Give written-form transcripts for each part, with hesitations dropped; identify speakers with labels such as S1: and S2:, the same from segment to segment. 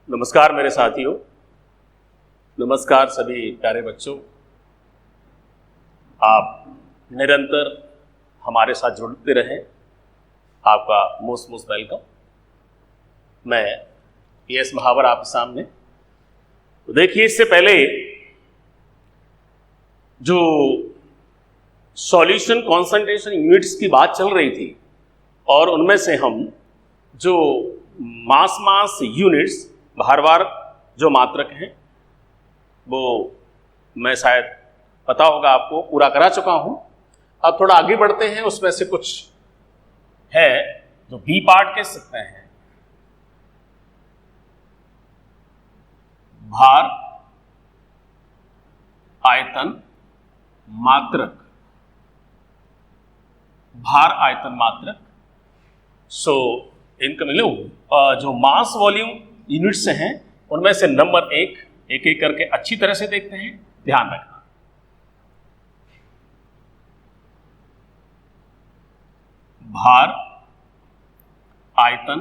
S1: नमस्कार मेरे साथियों, नमस्कार सभी प्यारे बच्चों। आप निरंतर हमारे साथ जुड़ते रहें, आपका मोस्ट वेलकम। मैं PS महावर आपके सामने। तो देखिए, इससे पहले जो सॉल्यूशन कॉन्सेंट्रेशन यूनिट्स की बात चल रही थी और उनमें से हम जो मास यूनिट्स भारवार जो मात्रक हैं वो मैं शायद पता होगा आपको पूरा करा चुका हूं। अब थोड़ा आगे बढ़ते हैं, उसमें से कुछ है जो बी पार्ट कह सकते हैं। भार आयतन मात्रक, भार आयतन मात्रक। सो इनका मिलो जो मास वॉल्यूम यूनिट्स हैं उनमें से नंबर एक एक करके अच्छी तरह से देखते हैं, ध्यान रखना। भार आयतन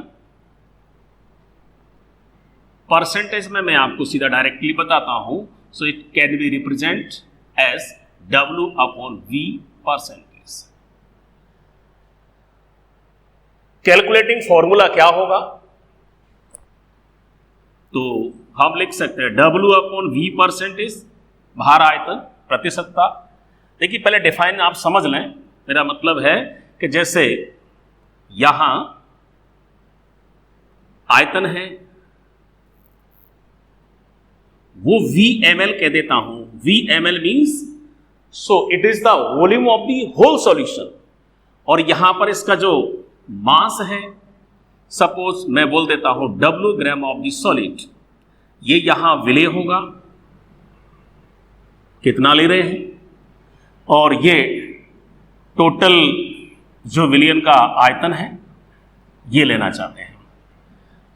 S1: परसेंटेज में मैं आपको सीधा डायरेक्टली बताता हूं। So it can be represent as W/V percentage. Calculating formula क्या होगा? तो हम लिख सकते हैं W/V परसेंटेज, भार आयतन प्रतिशतता। देखिए, पहले डिफाइन आप समझ लें। मेरा मतलब है कि जैसे यहां आयतन है वो VmL कह देता हूं। VmL means so it is the volume of the whole solution. और यहां पर इसका जो मास है, सपोज मैं बोल देता हूं W gram of the solid. ये यहां विलेय होगा, कितना ले रहे हैं, और ये टोटल जो विलियन का आयतन है ये लेना चाहते हैं।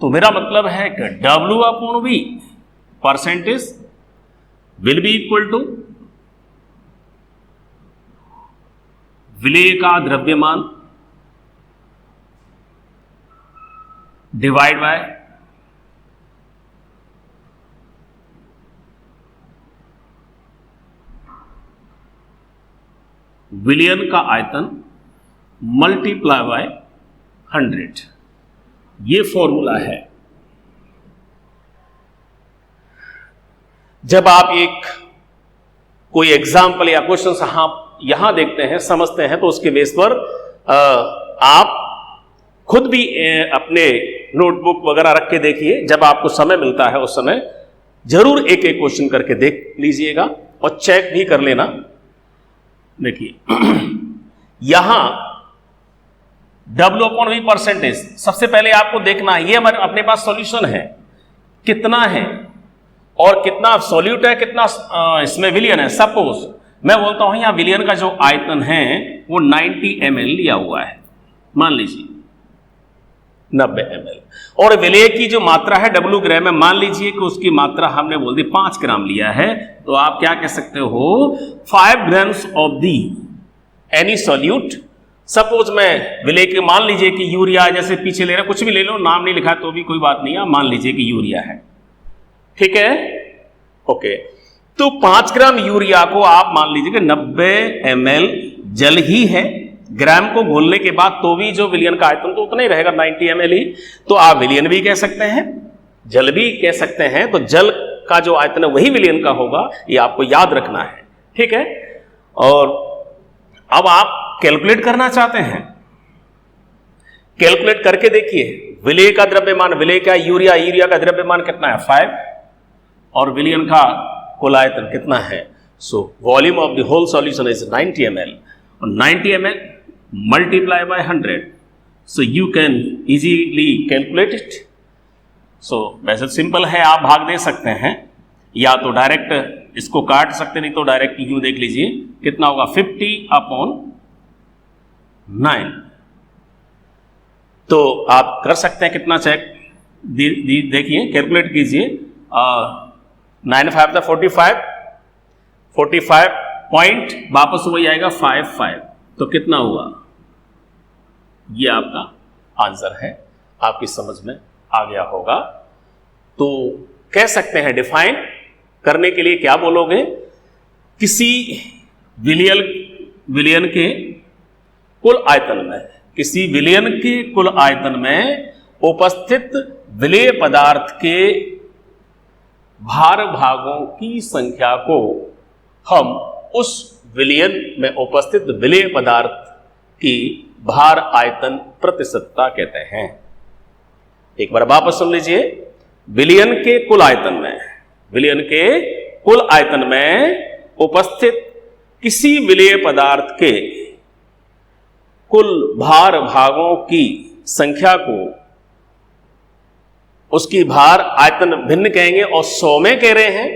S1: तो मेरा मतलब है कि W/V percentage will be equal to विलेय का द्रव्यमान डिवाइड बाय विलियन का आयतन मल्टीप्लाई बाय 100। ये फॉर्मूला है। जब आप एक कोई एग्जाम्पल या क्वेश्चन आप यहां देखते हैं, समझते हैं, तो उसके बेस पर आप खुद भी अपने नोटबुक वगैरह रख के देखिए। जब आपको समय मिलता है उस समय जरूर एक एक क्वेश्चन करके देख लीजिएगा और चेक भी कर लेना। देखिए यहां W/V परसेंटेज सबसे पहले आपको देखना है। ये हमारे अपने पास सॉल्यूशन है, कितना है और कितना सॉल्यूट है, कितना इसमें विलियन है। सपोज मैं बोलता हूं यहां विलियन का जो आयतन है वो 90 ml लिया हुआ है, मान लीजिए 90 ml। और विलेय की जो मात्रा है W ग्राम में, मान लीजिए कि उसकी मात्रा हमने बोल दी 5 ग्राम लिया है। तो आप क्या कह सकते हो, 5 grams of the any solute. Suppose मैं विलेय के मान लीजिए कि यूरिया, जैसे पीछे ले रहे, कुछ भी ले लो, नाम नहीं लिखा तो भी कोई बात नहीं है, मान लीजिए कि यूरिया है, ठीक है, ओके। तो 5 ग्राम यूरिया को आप मान लीजिए कि 90 ml जल ही है। ग्राम को घोलने के बाद तो भी जो विलियन का आयतन तो उतना ही रहेगा, 90 ml ही। तो आप विलियन भी कह सकते हैं, जल भी कह सकते हैं। तो जल का जो आयतन है वही विलियन का होगा, ये आपको याद रखना है, ठीक है। और अब आप कैलकुलेट करना चाहते हैं, कैलकुलेट करके देखिए। विलेय का द्रव्यमान, विलेय का यूरिया का द्रव्यमान कितना है 5, और विलियन का कुल आयतन कितना है। So volume of the whole solution is 90 ml, और 90 ml multiply by 100। So you can easily calculate it. So वैसे सिंपल है, आप भाग दे सकते हैं या तो डायरेक्ट इसको काट सकते, नहीं तो डायरेक्ट यूं देख लीजिए कितना होगा 50/9। तो आप कर सकते हैं, कितना चेक देखिए, कैलकुलेट कीजिए। 9 5 45 पॉइंट वापस वही आएगा 55। तो कितना हुआ, ये आपका आंसर है, आपकी समझ में आ गया होगा। तो कह सकते हैं डिफाइन करने के लिए क्या बोलोगे, किसी विलयन के कुल आयतन में, किसी विलयन के कुल आयतन में उपस्थित विलेय पदार्थ के भार भागों की संख्या को हम उस विलयन में उपस्थित विलेय पदार्थ की भार आयतन प्रतिशतता कहते हैं। एक बार वापस सुन लीजिए, विलयन के कुल आयतन में, विलयन के कुल आयतन में उपस्थित किसी विलेय पदार्थ के कुल भार भागों की संख्या को उसकी भार आयतन भिन्न कहेंगे और 100 में कह रहे हैं,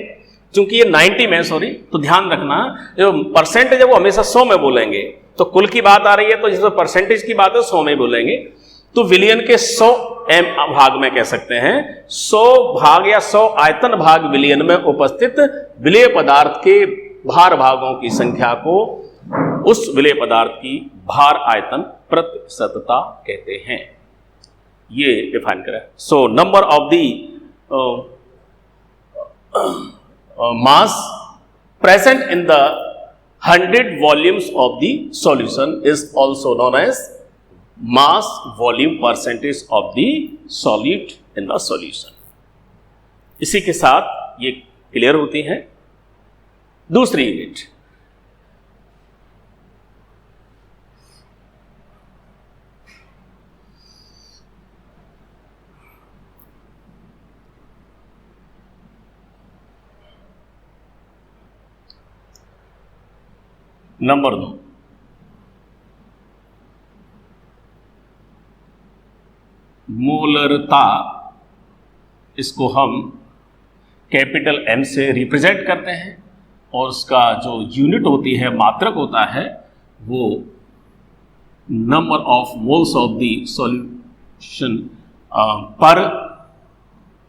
S1: क्योंकि ये 90 में, सॉरी, तो ध्यान रखना जो परसेंटेज है वो हमेशा 100 में बोलेंगे, तो कुल की बात आ रही है तो जिसमें परसेंटेज की बात है 100 में बोलेंगे, तो विलयन के 100 भाग में कह सकते हैं, 100 भाग या 100 आयतन भाग विलयन में उपस्थित विलेय पदार्थ के भार भागों की संख्या को उस विलेय पदार्थ की भार आयतन प्रतिशतता कहते हैं। ये डिफाइन करें। So number of the mass present in the 100 volumes of the solution is also known as mass volume percentage of the solute in the solution। इसी के साथ ये क्लियर होती है। दूसरी यूनिट, नंबर 2, मोलरता। इसको हम कैपिटल M से रिप्रेजेंट करते हैं और उसका जो यूनिट होती है, मात्रक होता है, वो number of moles of the solution पर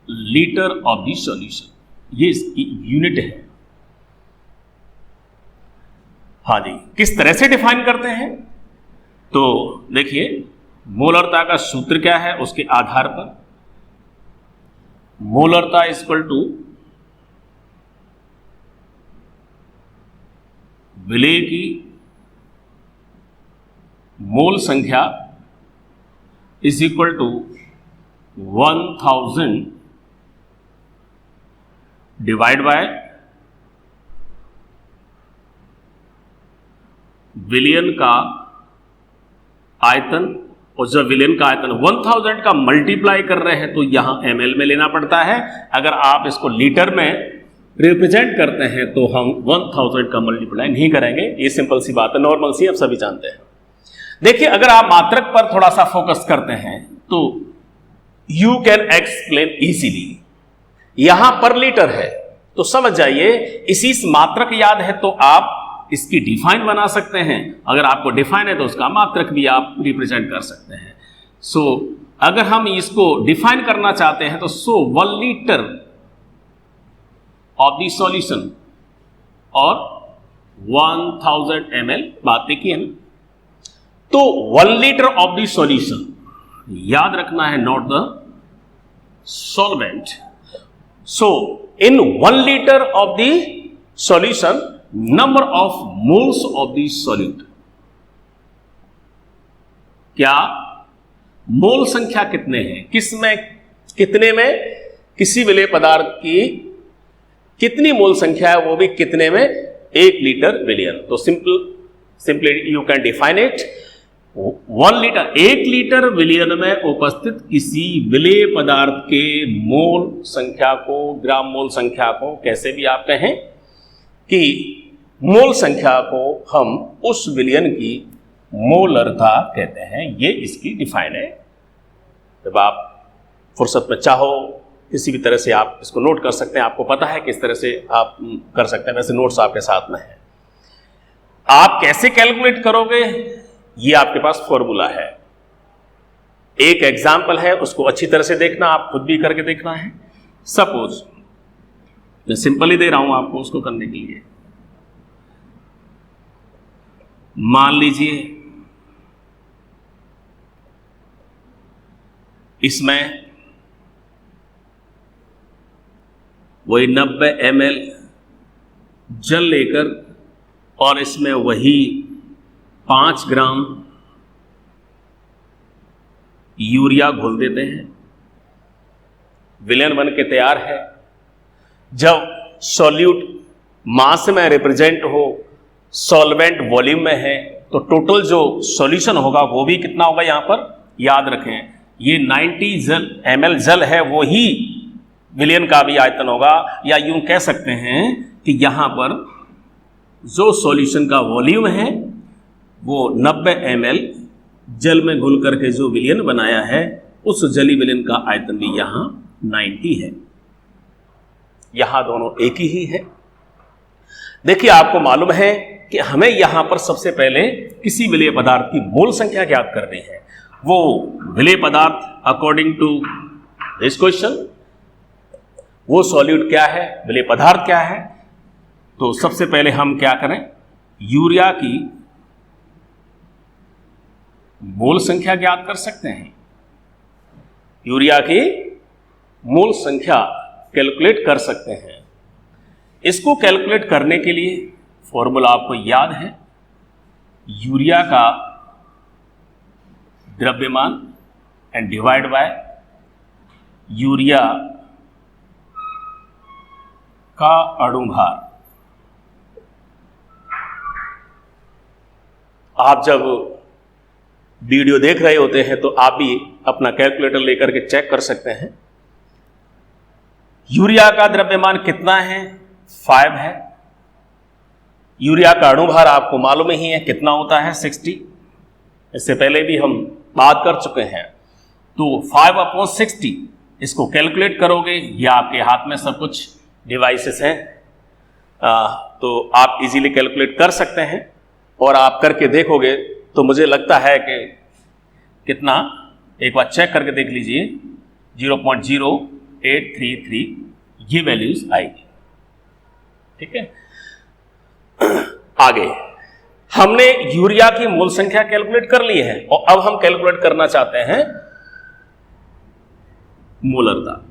S1: लीटर ऑफ द सॉल्यूशन, ये इसकी यूनिट है। हाँ जी, किस तरह से डिफाइन करते हैं, तो देखिए, मोलरता का सूत्र क्या है, उसके आधार पर मोलरता इक्वल टू विलेय की मोल संख्या is equal to 1000 divide by विलयन का आयतन, और जब विलयन का आयतन 1000 का मल्टीप्लाई कर रहे हैं तो यहां ml में लेना पड़ता है। अगर आप इसको लीटर में रिप्रेजेंट करते हैं तो हम 1000 का मल्टीप्लाई नहीं करेंगे। ये सिंपल सी बात है, नॉर्मल सी, आप सभी जानते हैं। देखिए, अगर आप मात्रक पर थोड़ा सा फोकस करते हैं तो यू कैन एक्सप्लेन इजीली। यहां पर लीटर है तो समझ जाइए, इसी मात्रक याद है तो आप इसकी डिफाइन बना सकते हैं। अगर आपको डिफाइन है तो उसका मात्रक भी आप रिप्रेजेंट कर सकते हैं। सो अगर हम इसको डिफाइन करना चाहते हैं तो 1 लीटर ऑफ द सॉल्यूशन और 1000 ml, बात देखिए ना, तो 1 लीटर ऑफ द सॉल्यूशन, याद रखना है, not the solvent. So in 1 litre of the solution number of moles of the solute, क्या मोल संख्या कितने हैं, किसमें, कितने में, किसी विलेय पदार्थ की कितनी मोल संख्या है, वो भी कितने में, 1 लीटर विलयन। तो simply you can define it, 1 litre, 1 litre विलयन में उपस्थित किसी विलेय पदार्थ के मोल संख्या को, ग्राम मोल संख्या को, कैसे भी आप कहें, कि मोल संख्या को हम उस विलयन की मोलरता कहते हैं। ये इसकी डिफाइन है। जब आप फुर्सत में चाहो किसी भी तरह से आप इसको नोट कर सकते हैं, आपको पता है किस तरह से आप कर सकते हैं, वैसे नोट्स आपके साथ में है। आप कैसे कैलकुलेट करोगे, ये आपके पास फॉर्मूला है। एक एग्जाम्पल है, उसको अच्छी तरह से देखना, आप खुद भी करके देखना है। सपोज मैं सिंपल ही दे रहा हूं आपको उसको करने के लिए। मान लीजिए इसमें वही 90 ml जल लेकर और इसमें वही 5 ग्राम यूरिया घोल देते हैं, विलेन बन के तैयार है। जब सॉल्यूट मास में रिप्रेजेंट हो, सॉल्वेंट वॉल्यूम में है, तो टोटल जो सॉल्यूशन होगा वो भी कितना होगा, यहां पर याद रखें ये 90 ml जल है, वो ही विलेन का भी आयतन होगा। या यूं कह सकते हैं कि यहां पर जो सॉल्यूशन का वॉल्यूम है वो 90 ml जल में घुल करके जो विलेन बनाया है, उस जली विलेन का आयतन भी यहां 90 है। यहां दोनों एक ही है। देखिए, आपको मालूम है कि हमें यहां पर सबसे पहले किसी विलेय पदार्थ की मोल संख्या ज्ञात करनी है। वो विलेय पदार्थ अकॉर्डिंग टू दिस क्वेश्चन, वो सॉल्यूट क्या है, विलेय पदार्थ क्या है। तो सबसे पहले हम क्या करें, यूरिया की मोल संख्या ज्ञात कर सकते हैं। यूरिया की मोल संख्या कैलकुलेट कर सकते हैं। इसको कैलकुलेट करने के लिए फॉर्मूला आपको याद है, यूरिया का द्रव्यमान एंड डिवाइड बाय यूरिया का अणुभार। आप जब वीडियो देख रहे होते हैं तो आप भी अपना कैलकुलेटर लेकर के चेक कर सकते हैं। यूरिया का द्रव्यमान कितना है, 5 है। यूरिया का अणुभार आपको मालूम ही है कितना होता है, 60। इससे पहले भी हम बात कर चुके हैं। तो 5/60 इसको कैलकुलेट करोगे, या आपके हाथ में सब कुछ डिवाइसेस हैं, तो आप इजीली कैलकुलेट कर सकते हैं। और आप करके देखोगे तो मुझे लगता है कि कितना, एक बार चेक करके देख लीजिए, 0.0833 ये वैल्यूज आएगी। ठीक है, आगे हमने यूरिया की मोल संख्या कैलकुलेट कर ली है, और अब हम कैलकुलेट करना चाहते हैं मोलरता,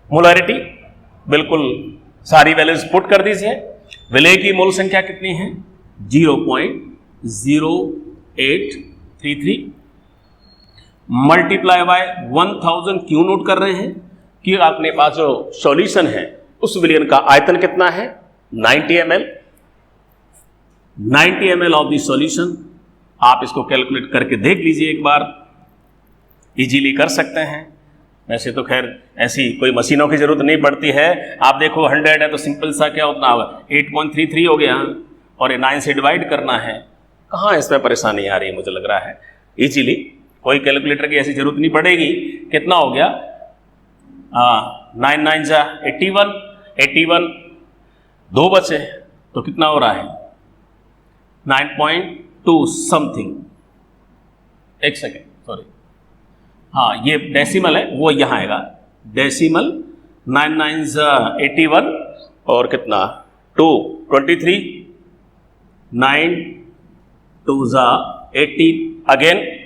S1: मोलरिटी। बिल्कुल सारी वैल्यूज पुट कर दीजिए। विलेय की मोल संख्या कितनी है, 0.0833 मल्टीप्लाई बाय 1000 क्यों नोट कर रहे हैं कि आपने पास जो सॉल्यूशन है उस विलेन का आयतन कितना है, 90 ml। 90 ml of the solution. आप इसको कैलकुलेट करके देख लीजिए एक बार, इजीली कर सकते हैं। वैसे तो खैर ऐसी कोई मशीनों की जरूरत नहीं पड़ती है। आप देखो 100 है तो सिंपल सा क्या उतना होगा, 8.33 हो गया, और ये 9 से डिवाइड करना है। कहाँ इसमें परेशानी आ रही है, मुझे लग रहा है इजीली कोई कैलकुलेटर की ऐसी जरूरत नहीं पड़ेगी। कितना हो गया, 9 9 जा 81 दो बचे तो कितना हो रहा है, 9.2 समथिंग। एक सेकेंड, सॉरी, हाँ ये डेसिमल है, वो यहाँ आएगा डेसिमल। 9 9 जा 81 और कितना 2 23, 9 2 जा 18, अगेन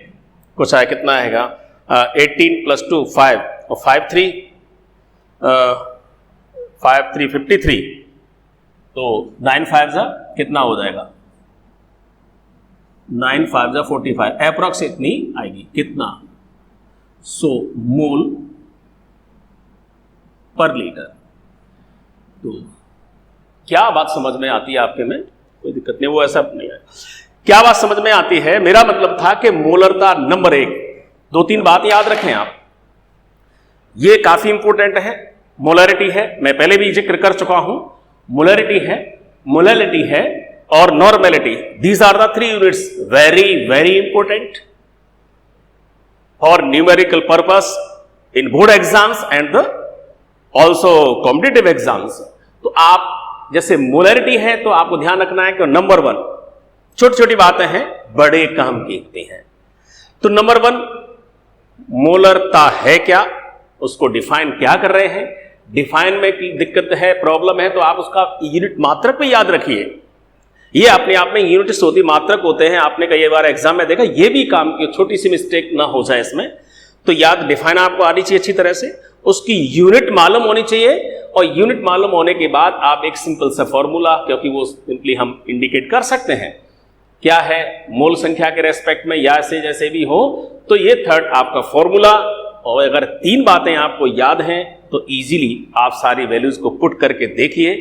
S1: कुछ आए, कितना आएगा 18 + 2 5 और 5 3 53, तो 9 5 जा कितना हो जाएगा, 9 5 जा 45, अप्रॉक्स इतनी आएगी। कितना, 100 मोल पर लीटर। तो क्या बात समझ में आती है आपके में, कोई दिक्कत नहीं, वो ऐसा नहीं है। क्या बात समझ में आती है, मेरा मतलब था कि मोलरता नंबर 1। 2-3 बात याद रखें आप, ये काफी इंपॉर्टेंट है। मोलरिटी है, मैं पहले भी जिक्र कर चुका हूं, मोलरिटी है, मोलैलिटी है और normality. These are the 3 units, very very important for numerical purpose in board exams and the also competitive exams. तो आप जैसे मोलरिटी है तो आपको ध्यान रखना है कि नंबर 1, छोटी छोटी बातें हैं, बड़े काम की होती हैं। तो नंबर 1, मोलरता है क्या, उसको डिफाइन क्या कर रहे हैं। डिफाइन में की दिक्कत है, प्रॉब्लम है, तो आप उसका यूनिट मात्रक पे याद रखिए। ये अपने आप में यूनिट्स होती, मात्रक होते हैं। आपने कई बार एग्जाम में देखा, ये भी काम की छोटी सी मिस्टेक ना हो जाए इसमें, तो याद डिफाइन आपको आनी चाहिए अच्छी तरह से। उसकी यूनिट मालूम होनी चाहिए, और यूनिट मालूम होने के बाद आप एक सिंपल सा फॉर्मूला, क्योंकि वो सिंपली हम इंडिकेट कर सकते हैं क्या है मोल संख्या के रेस्पेक्ट में या ऐसे जैसे भी हो, तो ये थर्ड आपका फॉर्मूला। और अगर 3 बातें आपको याद हैं तो इजीली आप सारी वैल्यूज को पुट करके देखिए,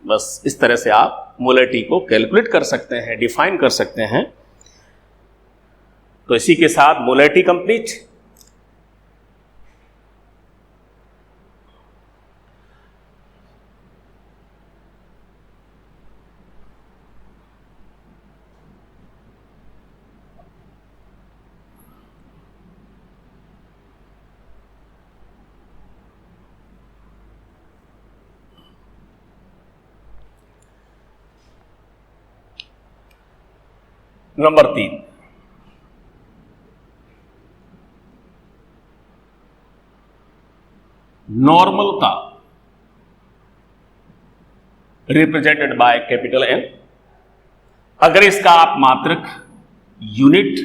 S1: बस इस तरह से आप मोलरिटी को कैलकुलेट कर सकते हैं, डिफाइन कर सकते हैं। तो इसी के साथ मोलरिटी कंप्लीट। नंबर 3, नॉर्मलता रिप्रेजेंटेड बाय कैपिटल N। अगर इसका आप मात्रक यूनिट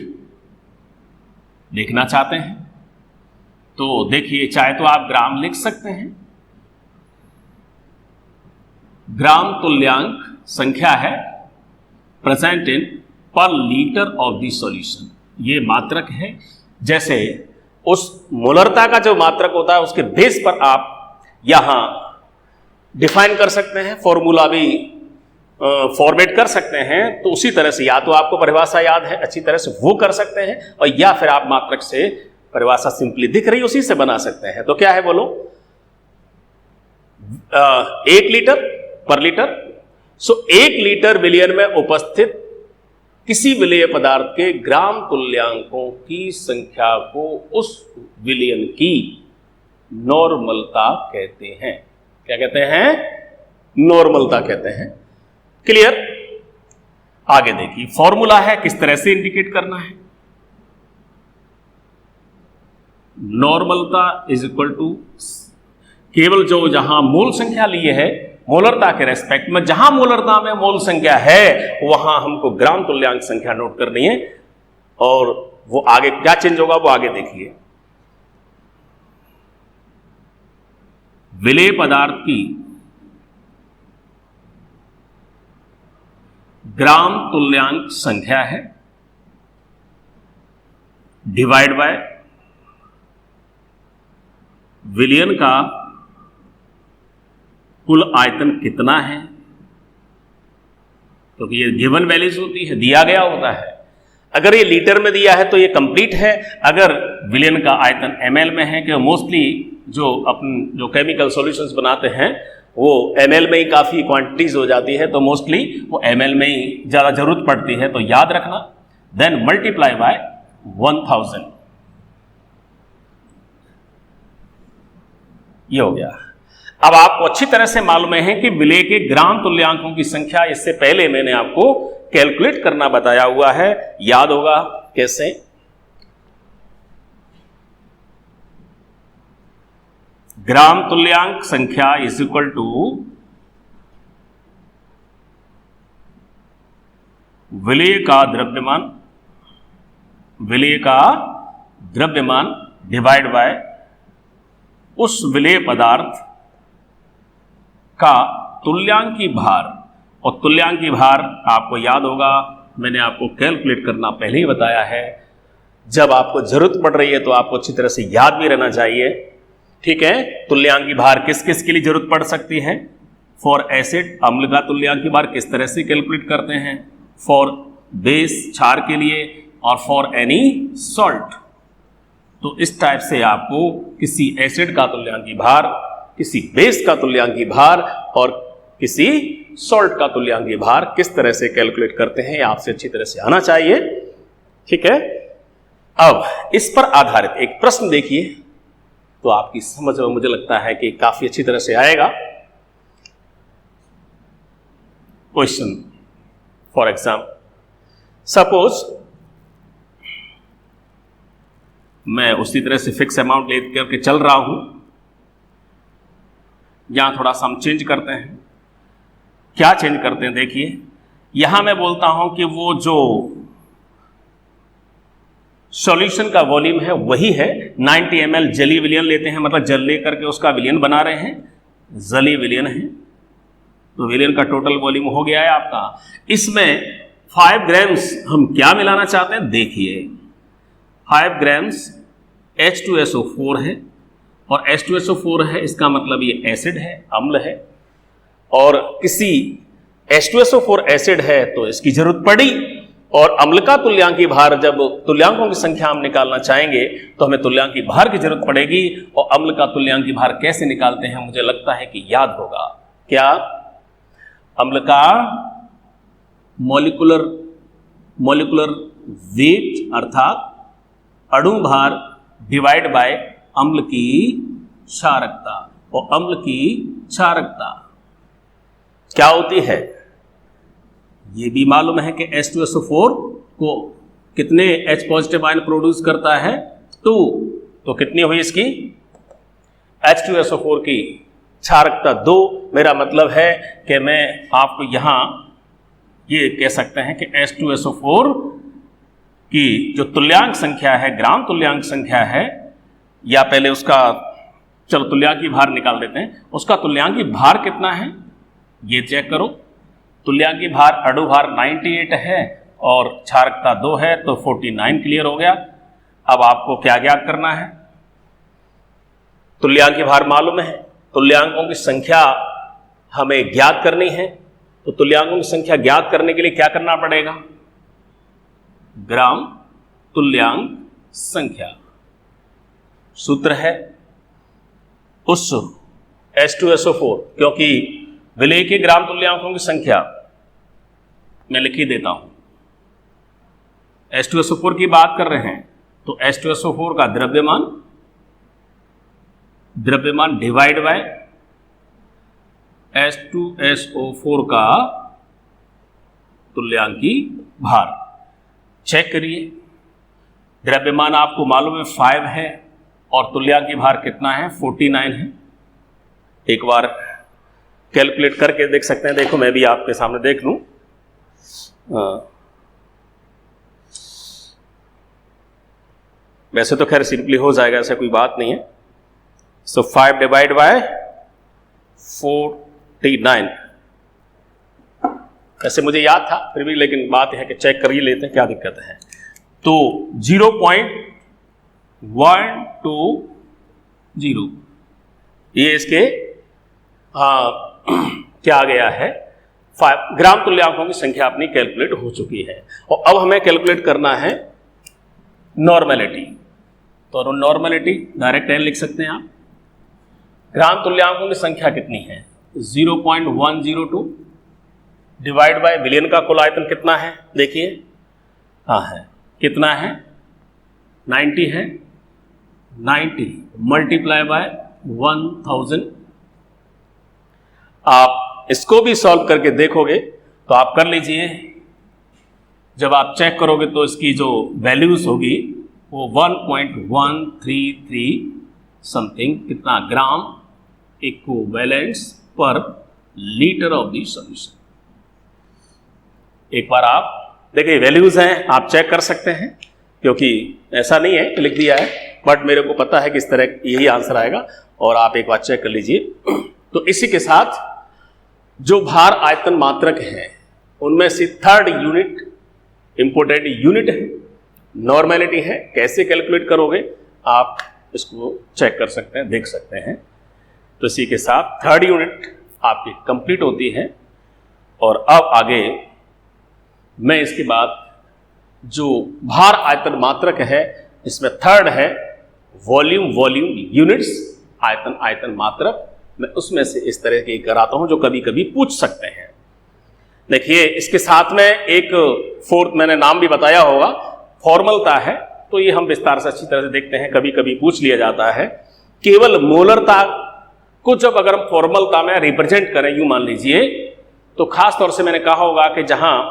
S1: देखना चाहते हैं तो देखिए, चाहे तो आप ग्राम लिख सकते हैं। ग्राम तुल्यांक संख्या है प्रेजेंट इन पर लीटर ऑफ द सॉल्यूशन, ये मात्रक है। जैसे उस मोलरता का जो मात्रक होता है उसके बेस पर आप यहां डिफाइन कर सकते हैं, फॉर्मूला भी फॉर्मेट कर सकते हैं। तो उसी तरह से या तो आपको परिभाषा याद है अच्छी तरह से वो कर सकते हैं, और या फिर आप मात्रक से परिभाषा सिंपली दिख रही उसी से बना सकते हैं। तो क्या है बोलो, 1 लीटर पर लीटर। सो 1 लीटर विलयन में उपस्थित किसी विलेय पदार्थ के ग्राम तुल्यांकों की संख्या को उस विलयन की नॉर्मलता कहते हैं। क्या कहते हैं? नॉर्मलता कहते हैं। क्लियर? आगे देखिए, फॉर्मूला है किस तरह से इंडिकेट करना है। नॉर्मलता इज इक्वल टू, केवल जो जहां मोल संख्या लिए है मोलरता के रेस्पेक्ट में, जहां मोलरता में मोल संख्या है वहां हमको ग्राम तुल्यांक संख्या नोट करनी है। और वो आगे क्या चेंज होगा वो आगे देखिए। विलेय पदार्थ की ग्राम तुल्यांक संख्या है डिवाइड बाय विलयन का कुल आयतन कितना है, क्योंकि ये गिवन वैल्यूज होती है, दिया गया होता है। अगर ये लीटर में दिया है तो ये कंप्लीट है। अगर विलयन का आयतन ml में है, कि मोस्टली जो केमिकल सॉल्यूशंस बनाते हैं वो ml में ही काफ़ी क्वांटिटीज हो जाती है, तो मोस्टली वो ml में ही ज़्यादा जरूरत पड़ती है। तो याद रखना, देन मल्टीप्लाई बाय 1000, ये हो गया। अब आपको अच्छी तरह से मालूम है कि विलेय के ग्राम तुल्यांकों की संख्या इससे पहले मैंने आपको कैलकुलेट करना बताया हुआ है, याद होगा कैसे। ग्राम तुल्यांक संख्या इज इक्वल टू विलेय का द्रव्यमान डिवाइड बाय उस विलेय पदार्थ का तुल्यांकी भार। और तुल्यांकी भार आपको याद होगा, मैंने आपको कैलकुलेट करना पहले ही बताया है। जब आपको जरूरत पड़ रही है तो आपको अच्छी तरह से याद भी रहना चाहिए, ठीक है। तुल्यांकी भार किस किस के लिए जरूरत पड़ सकती है? फॉर एसिड, अम्ल का तुल्यांकी भार किस तरह से कैलकुलेट करते हैं, फॉर बेस, क्षार के लिए, और फॉर एनी सॉल्ट। तो इस टाइप से आपको किसी एसिड का तुल्यांकी भार, किसी बेस का तुल्यांकी भार और किसी सॉल्ट का तुल्यांकी भार किस तरह से कैलकुलेट करते हैं, आपसे अच्छी तरह से आना चाहिए, ठीक है। अब इस पर आधारित एक प्रश्न देखिए तो आपकी समझ में मुझे लगता है कि काफी अच्छी तरह से आएगा। क्वेश्चन फॉर एग्जाम्पल, सपोज मैं उसी तरह से फिक्स अमाउंट ले करके चल रहा हूं, यहां थोड़ा सा हम चेंज करते हैं। क्या चेंज करते हैं देखिए, यहां मैं बोलता हूं कि वो जो सॉल्यूशन का वॉल्यूम है वही है 90 ml जली विलयन लेते हैं, मतलब जल लेकर के उसका विलयन बना रहे हैं, जली विलयन है, तो विलयन का टोटल वॉल्यूम हो गया है आपका। इसमें 5 ग्राम्स हम क्या मिलाना चाहते हैं, देखिए 5 ग्राम्स H2SO4 है, और H2SO4 है इसका मतलब ये एसिड है, अम्ल है, और किसी H2SO4 एसिड है तो इसकी जरूरत पड़ी, और अम्ल का तुल्यांकी भार, जब तुल्यांकों की संख्या हम निकालना चाहेंगे तो हमें तुल्यांकी भार की जरूरत पड़ेगी, और अम्ल का तुल्यांकी भार कैसे निकालते हैं मुझे लगता है कि याद होगा। क्या? अम्ल का मॉलिक्यूलर वेट अर्थात अणु भार डिवाइड बाय अम्ल की क्षारकता, और अम्ल की क्षारकता क्या होती है ये भी मालूम है कि H2SO4 को कितने H पॉजिटिव आयन प्रोड्यूस करता है, 2, तो कितनी हुई इसकी H2SO4 की क्षारकता 2। मेरा मतलब है कि मैं आपको यहां ये कह सकते हैं कि H2SO4 की जो तुल्यांक संख्या है, ग्राम तुल्यांक संख्या है, या पहले उसका चलो तुल्यांकी भार निकाल देते हैं, उसका तुल्यांकी भार कितना है ये चेक करो। तुल्यांकी भार अणु भार 98 है और क्षारकता 2 है, तो 49 क्लियर हो गया। अब आपको क्या ज्ञात करना है, तुल्यांकी भार मालूम है, तुल्यांकों की संख्या हमें ज्ञात करनी है, तो तुल्यांकों की संख्या ज्ञात करने के लिए क्या करना पड़ेगा, ग्राम तुल्यांक संख्या। सूत्र है उस H2SO4, क्योंकि विलय के ग्राम तुल्यांकों की संख्या मैं लिख ही देता हूं। H2SO4 की बात कर रहे हैं तो H2SO4 का द्रव्यमान डिवाइड बाय H2SO4 का तुल्यांकी भार। चेक करिए, द्रव्यमान आपको मालूम है 5 है और तुल्यांकी भार कितना है 49 है। एक बार कैलकुलेट करके देख सकते हैं, देखो मैं भी आपके सामने देख लूं। वैसे तो खैर सिंपली हो जाएगा, ऐसा कोई बात नहीं है। सो 5 डिवाइड बाय 49, वैसे मुझे याद था फिर भी, लेकिन बात है कि चेक कर ही लेते हैं, क्या दिक्कत है। तो 0.120 ये इसके क्या आ गया है, 5 ग्राम तुल्यांकों की संख्या अपनी कैलकुलेट हो चुकी है। और अब हमें कैलकुलेट करना है नॉर्मेलिटी, तो नॉर्मेलिटी डायरेक्ट लिख सकते हैं आप। ग्राम तुल्यांकों की संख्या कितनी है 0.102 डिवाइड बाय विलयन का कुल आयतन कितना है, देखिए हाँ है, कितना है 90 है, 90 मल्टीप्लाई बाय 1000। आप इसको भी सॉल्व करके देखोगे तो आप कर लीजिए, जब आप चेक करोगे तो इसकी जो वैल्यूज होगी वो 1.133 समथिंग कितना ग्राम इक्विवेलेंट्स पर लीटर ऑफ द सॉल्यूशन। एक बार आप देखिए वैल्यूज हैं, आप चेक कर सकते हैं, क्योंकि ऐसा नहीं है कि लिख दिया है, बट मेरे को पता है कि इस तरह यही आंसर आएगा, और आप एक बार चेक कर लीजिए। तो इसी के साथ जो भार आयतन मात्रक है उनमें से 3rd यूनिट इंपोर्टेंट यूनिट है, नॉर्मेलिटी है। कैसे कैलकुलेट करोगे आप इसको चेक कर सकते हैं, देख सकते हैं। तो इसी के साथ 3rd यूनिट आपकी कंप्लीट होती है। और अब आगे मैं इसके बाद जो भार आयतन मात्रक है इसमें 3rd है वॉल्यूम यूनिट्स, आयतन मात्रक, मैं उसमें से इस तरह के कराता हूं जो कभी कभी पूछ सकते हैं। देखिए इसके साथ में एक 4th मैंने नाम भी बताया होगा, फॉर्मलता है, तो ये हम विस्तार से अच्छी तरह से देखते हैं, कभी कभी पूछ लिया जाता है। केवल मोलरता को जब अगर हम फॉर्मलता में रिप्रेजेंट करें, यूं मान लीजिए, तो खास तौर से मैंने कहा होगा कि जहां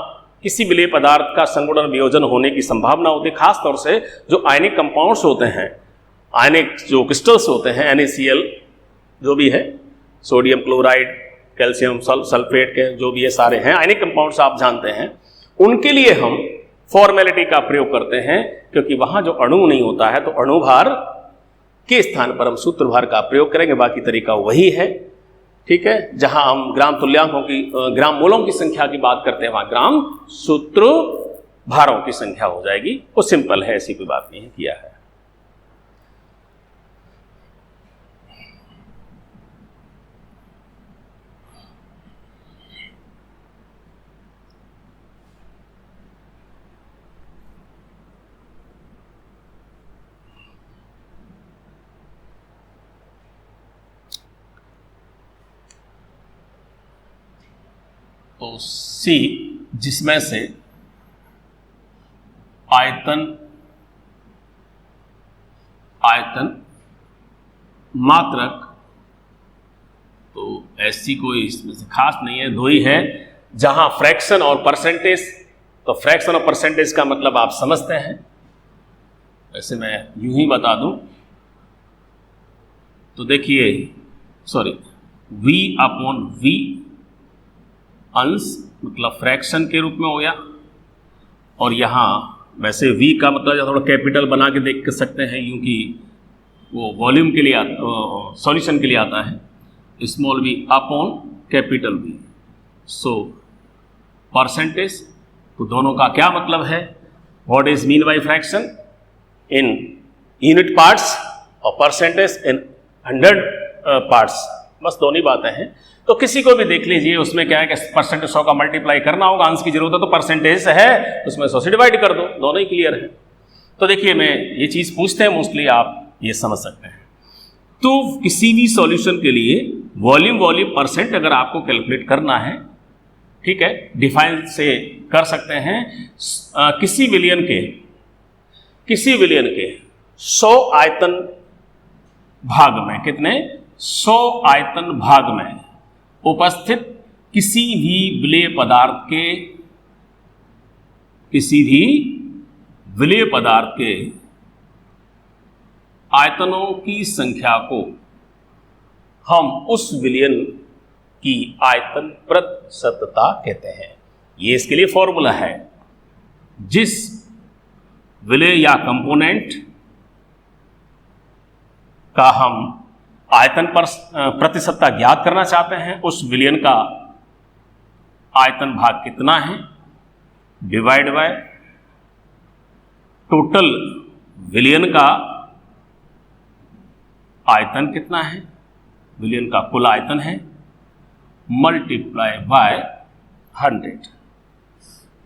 S1: किसी विलेय पदार्थ का संगुणन वियोजन होने की संभावना होती है, खास तौर से जो आयनिक कंपाउंड्स होते हैं, आयनिक जो क्रिस्टल्स होते हैं, NaCl जो भी है, सोडियम क्लोराइड, कैल्शियम सल्फेट के जो भी ये सारे हैं आयनिक कंपाउंड्स आप जानते हैं, उनके लिए हम फॉर्मेलिटी का प्रयोग करते हैं क्योंकि वहां जो अणु नहीं होता है तो अणुभार के स्थान पर हम सूत्रभार का प्रयोग करेंगे, बाकी तरीका वही है। ठीक है, जहां हम ग्राम तुल्यांकों की ग्राम मूलों की संख्या की बात करते हैं, वहां ग्राम सूत्र भारों की संख्या हो जाएगी। वो सिंपल है, ऐसी कोई बात नहीं है, किया है। तो सी, जिसमें से आयतन मात्रक, तो ऐसी कोई इसमें से खास नहीं है, दो ही है। जहां फ्रैक्शन और परसेंटेज, तो फ्रैक्शन और परसेंटेज का मतलब आप समझते हैं, वैसे मैं यूं ही बता दूं तो देखिए, सॉरी, v अपॉन v अंश मतलब फ्रैक्शन के रूप में हो गया, और यहाँ वैसे v का मतलब थोड़ा कैपिटल बना के देख सकते हैं, यूं कि वो वॉल्यूम के लिए सॉल्यूशन के लिए आता है, small v upon capital V। So percentage, तो दोनों का क्या मतलब है, what is mean by fraction in unit parts और परसेंटेज इन 100 पार्ट्स, बस दोनों ही बातें हैं। तो किसी को भी देख लीजिए, उसमें क्या है कि परसेंटेज 100 का मल्टीप्लाई करना होगा, अंश की जरूरत है तो परसेंटेज है उसमें 100 से डिवाइड कर दो, दोनों ही क्लियर है। तो देखिए, मैं ये चीज पूछते हैं मोस्टली, आप ये समझ सकते हैं। तो किसी भी सॉल्यूशन के लिए वॉल्यूम परसेंट अगर आपको कैलकुलेट करना है, ठीक है, डिफाइन से कर सकते हैं। किसी विलियन के 100 आयतन भाग में, कितने 100 आयतन भाग में उपस्थित किसी भी विलेय पदार्थ के आयतनों की संख्या को हम उस विलयन की आयतन प्रतिशतता कहते हैं। ये इसके लिए फॉर्मूला है। जिस विलय या कंपोनेंट का हम आयतन पर प्रतिशतता ज्ञात करना चाहते हैं, उस विलयन का आयतन भाग कितना है डिवाइड बाय टोटल विलयन का आयतन कितना है, विलयन का कुल आयतन है, मल्टीप्लाई बाय 100।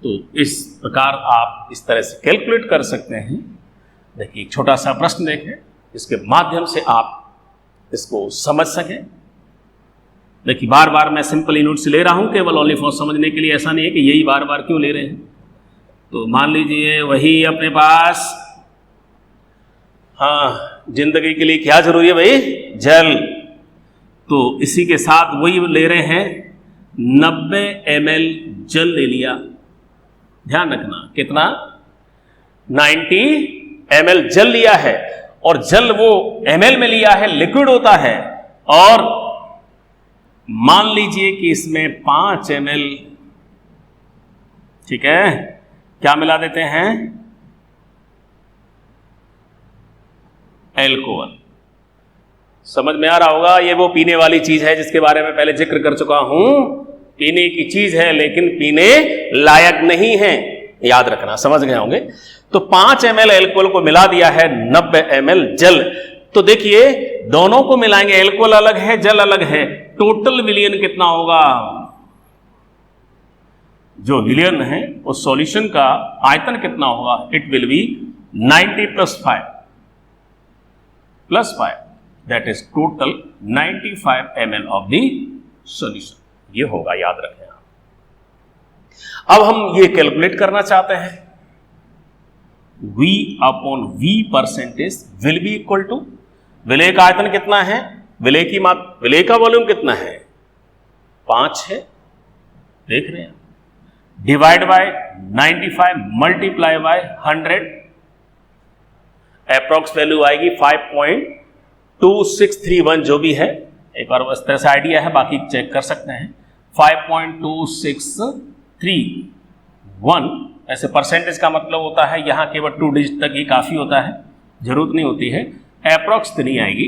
S1: तो इस प्रकार आप इस तरह से कैलकुलेट कर सकते हैं। देखिए, एक छोटा सा प्रश्न देखें, इसके माध्यम से आप इसको समझ सकें। देखिए, बार बार मैं सिंपल यूनिट्स ले रहा हूं केवल ओनली फॉर समझने के लिए, ऐसा नहीं है कि यही बार बार क्यों ले रहे हैं। तो मान लीजिए वही अपने पास, हाँ, जिंदगी के लिए क्या जरूरी है भाई, जल। तो इसी के साथ वही ले रहे हैं, 90 ml जल ले लिया। ध्यान रखना, कितना 90 ml जल लिया है, और जल वो ml में लिया है, लिक्विड होता है। और मान लीजिए कि इसमें 5 ml, ठीक है, क्या मिला देते हैं, एल्कोहल। समझ में आ रहा होगा, ये वो पीने वाली चीज है जिसके बारे में पहले जिक्र कर चुका हूं। पीने की चीज है लेकिन पीने लायक नहीं है, याद रखना, समझ गए होंगे। तो 5 ml एल्कोहल को मिला दिया है 90 ml जल। तो देखिए, दोनों को मिलाएंगे, एल्कोहल अलग है, जल अलग है, टोटल विलयन कितना होगा, जो विलयन है उस सॉल्यूशन का आयतन कितना होगा, it will be 90 plus 5 that is total 95 ml of the solution. ये होगा, याद रखें आप। अब हम ये कैलकुलेट करना चाहते हैं, V upon V percentage will be equal to, विलय का आयतन कितना है, विलय का वॉल्यूम कितना है, 5 है, देख रहे हैं, divide by 95 multiply by 100, approx value आएगी 5.2631 जो भी है। एक बार इस तरह से आइडिया है, बाकी चेक कर सकते हैं। 5.2631 ऐसे परसेंटेज का मतलब होता है यहाँ केवल 2 डिजिट तक ही काफ़ी होता है, जरूरत नहीं होती है। अप्रॉक्स नहीं आएगी,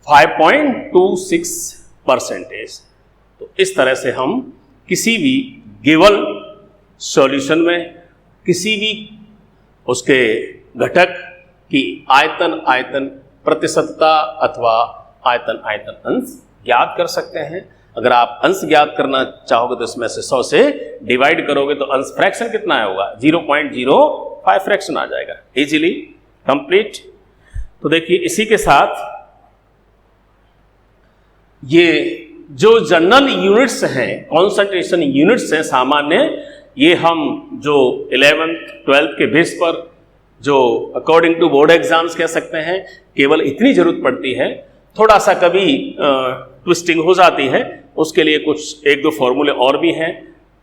S1: 5.26%। तो इस तरह से हम किसी भी गिवन सॉल्यूशन में किसी भी उसके घटक की आयतन प्रतिशतता अथवा आयतन अंश ज्ञात कर सकते हैं। अगर आप अंश ज्ञात करना चाहोगे तो इसमें से 100 से डिवाइड करोगे तो अंश फ्रैक्शन कितना होगा, 0.05 फ्रैक्शन आ जाएगा, इजीली कंप्लीट। तो देखिए इसी के साथ ये जो जनरल यूनिट्स हैं, कॉन्सेंट्रेशन यूनिट्स हैं सामान्य, ये हम जो 11th 12th के बेस पर जो अकॉर्डिंग टू बोर्ड एग्जाम्स कह सकते हैं, केवल इतनी जरूरत पड़ती है। थोड़ा सा कभी ट्विस्टिंग हो जाती है, उसके लिए कुछ 1-2 फॉर्मूले और भी हैं,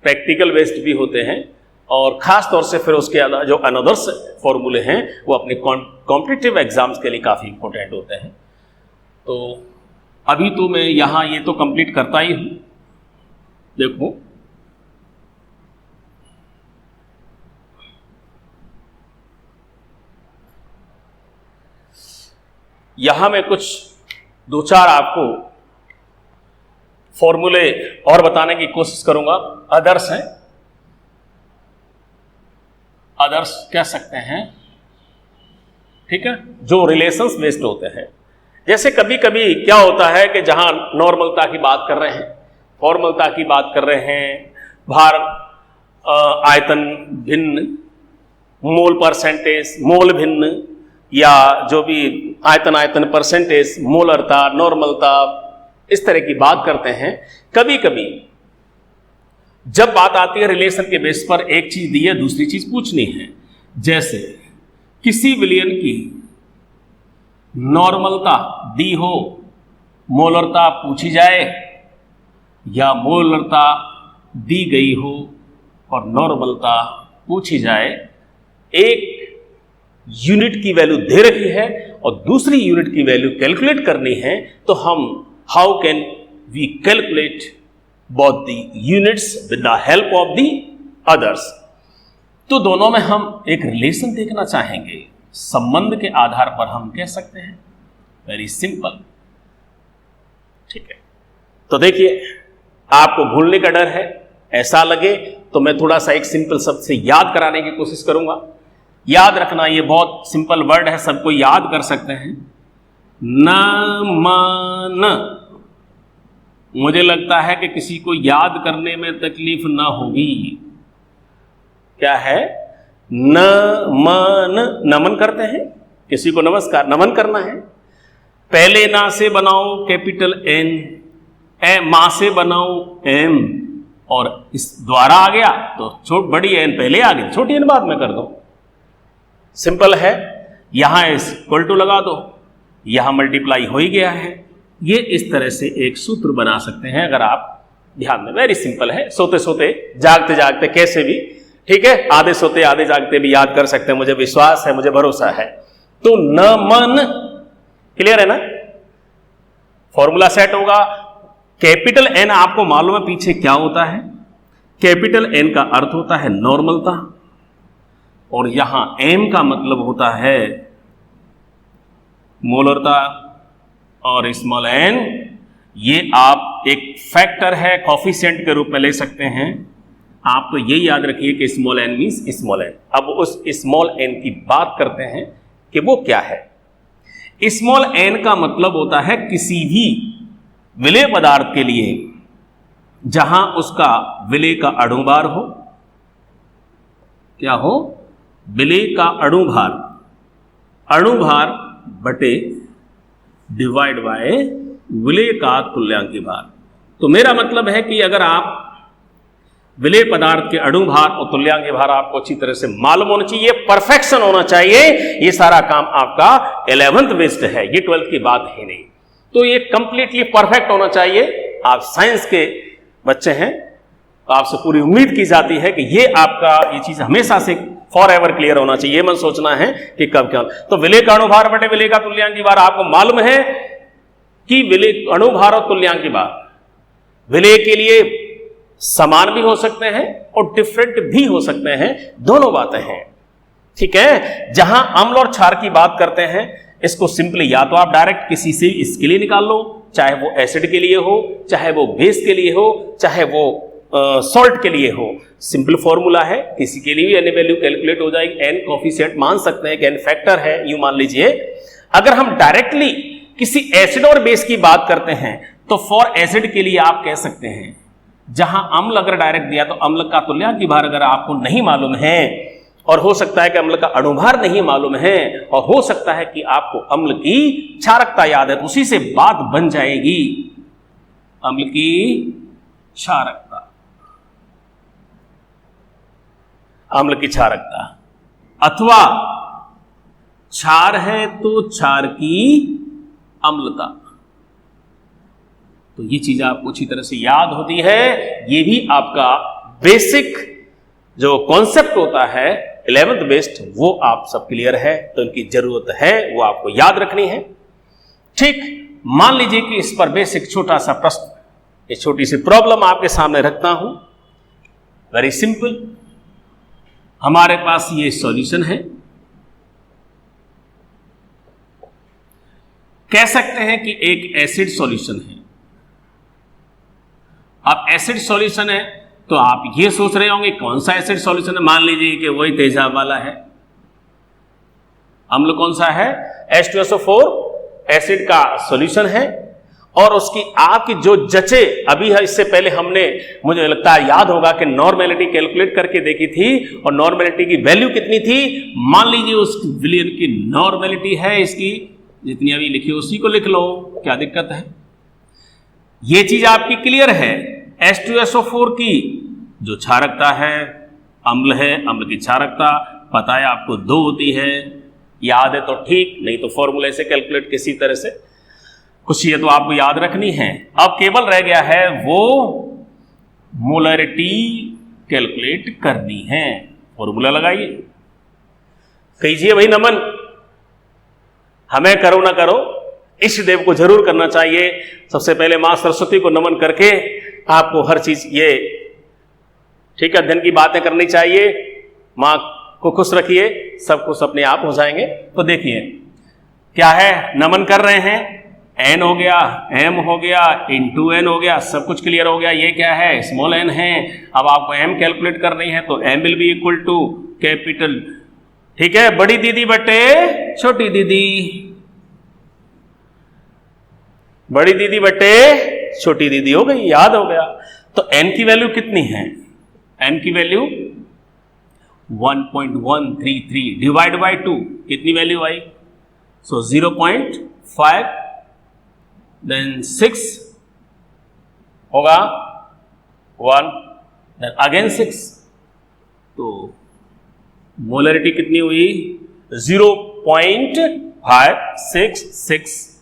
S1: प्रैक्टिकल बेस्ड भी होते हैं, और ख़ास तौर से फिर उसके अलावा जो अनदर्स फॉर्मूले हैं वो अपने कॉम्पिटिटिव एग्जाम्स के लिए काफ़ी इंपॉर्टेंट होते हैं। तो अभी तो मैं यहाँ ये तो कंप्लीट करता ही हूँ। देखो यहाँ मैं कुछ 2-4 आपको फॉर्मूले और बताने की कोशिश करूंगा। अदर्स हैं, अदर्स कह सकते हैं, ठीक है, जो रिलेशंस बेस्ड होते हैं। जैसे कभी कभी क्या होता है कि जहां नॉर्मलता की बात कर रहे हैं, फॉर्मलता की बात कर रहे हैं, भार आयतन भिन्न, मोल परसेंटेज मोल भिन्न, या जो भी आयतन परसेंटेज, मोलरता, नॉर्मलता, इस तरह की बात करते हैं। कभी कभी जब बात आती है रिलेशन के बेस पर, एक चीज दी है दूसरी चीज पूछनी है। जैसे किसी विलयन की नॉर्मलता दी हो, मोलरता पूछी जाए, या मोलरता दी गई हो और नॉर्मलता पूछी जाए, एक यूनिट की वैल्यू दे रही है और दूसरी यूनिट की वैल्यू कैलकुलेट करनी है, तो हम how can we calculate both the units with the help of the others. तो दोनों में हम एक रिलेशन देखना चाहेंगे, संबंध के आधार पर हम कह सकते हैं, वेरी सिंपल, ठीक है। तो देखिए आपको भूलने का डर है, ऐसा लगे तो मैं थोड़ा सा एक सिंपल शब्द से याद कराने की कोशिश करूंगा। याद रखना, ये बहुत सिंपल वर्ड है, सबको याद कर सकते हैं। न मान, मुझे लगता है कि किसी को याद करने में तकलीफ ना होगी। क्या है? न मान, नमन करते हैं, किसी को नमस्कार नमन करना है। पहले ना से बनाओ कैपिटल एन, मां से बनाओ एम, और इस द्वारा आ गया तो बड़ी एन पहले आ गई, छोटी एन बाद में कर दो। सिंपल है। यहां इक्वल टू लगा दो, यहां मल्टीप्लाई हो ही गया है। ये इस तरह से एक सूत्र बना सकते हैं अगर आप ध्यान में, वेरी सिंपल है। सोते सोते जागते जागते कैसे भी, ठीक है, आधे सोते आधे जागते भी याद कर सकते हैं, मुझे विश्वास है, मुझे भरोसा है। तो न मन, क्लियर है ना? फॉर्मूला सेट होगा। कैपिटल एन आपको मालूम है पीछे क्या होता है? कैपिटल एन का अर्थ होता है नॉर्मलता, और यहां एम का मतलब होता है मोलरता, और स्मॉल एन ये आप एक फैक्टर है, कॉफिशिएंट के रूप में ले सकते हैं। आप तो ये याद रखिए कि small n means small n. अब उस स्मॉल एन की बात करते हैं कि वो क्या है। स्मॉल एन का मतलब होता है किसी भी विलेय पदार्थ के लिए जहां उसका विलेय का अणुभार हो, क्या हो? विलेय का अणुभार, अणुभार बटे डिवाइड बाय विलेय का तुल्यांकी भार। तो मेरा मतलब है कि अगर आप विलेय पदार्थ के अणुभार और तुल्यांकी भार आपको अच्छी तरह से मालूम होना चाहिए, परफेक्शन होना चाहिए। ये सारा काम आपका 11th बेस्ड है, ये 12th की बात है नहीं। तो ये कंप्लीटली परफेक्ट होना चाहिए। आप साइंस के बच्चे हैं तो आपसे पूरी उम्मीद की जाती है कि ये आपका ये चीज हमेशा से फॉर एवर क्लियर होना चाहिए। मन सोचना है कि कब क्या। तो विलेय का अणुभार बटे विलेय का तुल्यांकी भार, आपको मालूम है कि विलेय अणुभार और तुल्यांकी भार, विलेय के लिए समान भी हो सकते हैं और डिफरेंट भी हो सकते हैं, दोनों बातें हैं। ठीक है, जहां अम्ल और क्षार की बात करते हैं, इसको सिंपली या तो आप डायरेक्ट किसी से इसके लिए निकाल लो, चाहे वो एसिड के लिए हो, चाहे वो बेस के लिए हो, चाहे वो सॉल्ट के लिए हो। सिंपल फॉर्मूला है, किसी के लिए भी एन वैल्यू कैलकुलेट हो जाएगी। एन कोफिशिएंट मान सकते हैं कि एन फैक्टर है, यूं मान लीजिए। अगर हम डायरेक्टली किसी एसिड और बेस की बात करते हैं तो फॉर एसिड के लिए आप कह सकते हैं, जहां अम्ल अगर डायरेक्ट दिया तो अम्ल का तुल्यांक भार अगर आपको नहीं मालूम है, और हो सकता है कि अम्ल का अणुभार नहीं मालूम है, और हो सकता है कि आपको अम्ल की क्षारकता याद है, तो उसी से बात बन जाएगी अम्ल की क्षारकता। अम्ल की क्षारकता, अथवा क्षार है तो क्षार की अम्लता। तो ये चीज आपको अच्छी तरह से याद होती है। ये भी आपका बेसिक जो कॉन्सेप्ट होता है 11th बेस्ड, वो आप सब क्लियर है, तो इनकी जरूरत है वो आपको याद रखनी है। ठीक, मान लीजिए कि इस पर बेसिक छोटा सा प्रश्न, एक छोटी सी प्रॉब्लम आपके सामने रखता हूं। वेरी सिंपल, हमारे पास ये सॉल्यूशन है। कह सकते हैं कि एक एसिड सॉल्यूशन है। अब एसिड सॉल्यूशन है तो आप ये सोच रहे होंगे कौन सा एसिड सॉल्यूशन है। मान लीजिए कि वही तेजाब वाला है। अम्ल कौन सा है? H2SO4 एसिड का सॉल्यूशन है, और उसकी आपकी जो जचे अभी है, इससे पहले हमने, मुझे लगता है याद होगा कि नॉर्मेलिटी कैलकुलेट करके देखी थी, और नॉर्मेलिटी की वैल्यू कितनी थी? मान लीजिए उस विलियन की नॉर्मेलिटी है, इसकी जितनी अभी लिखी उसी को लिख लो, क्या दिक्कत है? ये चीज आपकी क्लियर है। H2SO4 की जो क्षारकता है, अम्ल है, अम्ल की क्षारकता पता है आपको 2 होती है, याद है तो ठीक, नहीं तो फॉर्मूले से कैलकुलेट किसी तरह से कुछ ये तो आपको याद रखनी है। अब केवल रह गया है वो मोलरिटी कैलकुलेट करनी है। फॉर्मूला लगाइए, कीजिए भाई नमन, हमें करो ना करो, इष्ट देव को जरूर करना चाहिए। सबसे पहले मां सरस्वती को नमन करके आपको हर चीज ये ठीक है धन की बातें करनी चाहिए। मां को खुश रखिए, सब कुछ अपने आप हो जाएंगे। तो देखिए क्या है, नमन कर रहे हैं, एन हो गया, एम हो गया, इंटू एन हो गया, सब कुछ क्लियर हो गया। ये क्या है? स्मॉल एन है। अब आपको एम कैलकुलेट करनी है तो M will be equal to capital, ठीक है, बड़ी दीदी बटे छोटी दीदी, बड़ी दीदी बटे छोटी दीदी हो गई, याद हो गया। तो एन की वैल्यू कितनी है? एन की वैल्यू 1.133 डिवाइड बाई 2, कितनी वैल्यू आई? सो 0.5, देन 6 होगा 1, देन अगेन 6, तो मोलरिटी कितनी हुई? 0.566।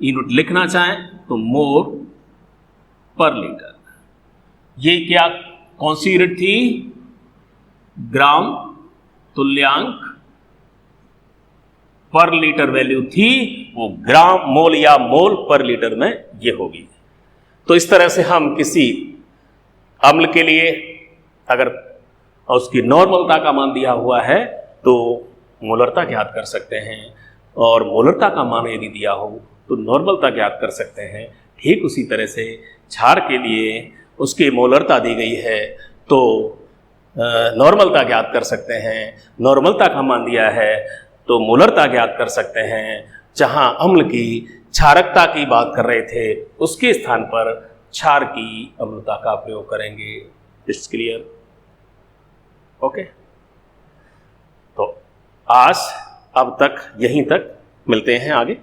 S1: यूनिट लिखना चाहें तो मोल पर लीटर। ये क्या कौन सी यूनिट थी? ग्राम तुल्यांक पर लीटर वैल्यू थी, वो ग्राम मोल या मोल पर लीटर में ये होगी। तो इस तरह से हम किसी अम्ल के लिए अगर उसकी नॉर्मलता का मान दिया हुआ है तो मोलरता ज्ञात कर सकते हैं, और मोलरता का मान यदि दिया हो तो नॉर्मलता ज्ञात कर सकते हैं। ठीक उसी तरह से क्षार के लिए उसकी मोलरता दी गई है तो नॉर्मलता ज्ञात कर सकते हैं। नॉर्मलता का मान दिया है तो मोलरता ज्ञात कर सकते हैं। जहां अम्ल की क्षारकता की बात कर रहे थे उसके स्थान पर क्षार की अम्लता का प्रयोग करेंगे। It's clear? ओके, तो आज अब तक यहीं तक, मिलते हैं आगे।